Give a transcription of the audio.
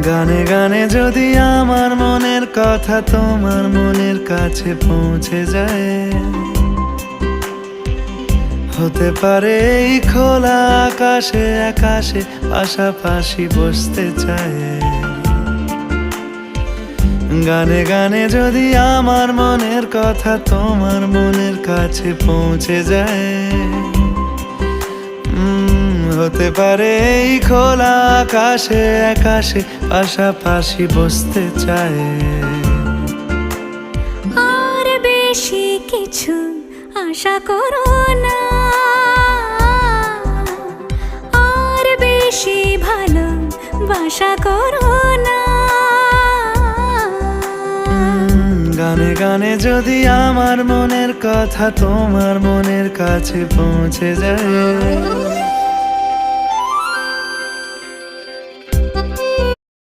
গানে গানে যদি আমার মনের কথা তোমার মনের কাছে পৌঁছে যায়, হতে পারে এই খোলা আকাশে আকাশে পাশাপাশি বসতে চায়। গানে গানে যদি আমার মনের কথা তোমার মনের কাছে পৌঁছে যায়, হতে পারে এই খোলা আকাশে আকাশে পাশাপাশি বসতে চায়। আর বেশি কিছু আশা করো না, আর বেশি ভালোবাসা করো না। গানে গানে যদি আমার মনের কথা তোমার মনের কাছে পৌঁছে যায়,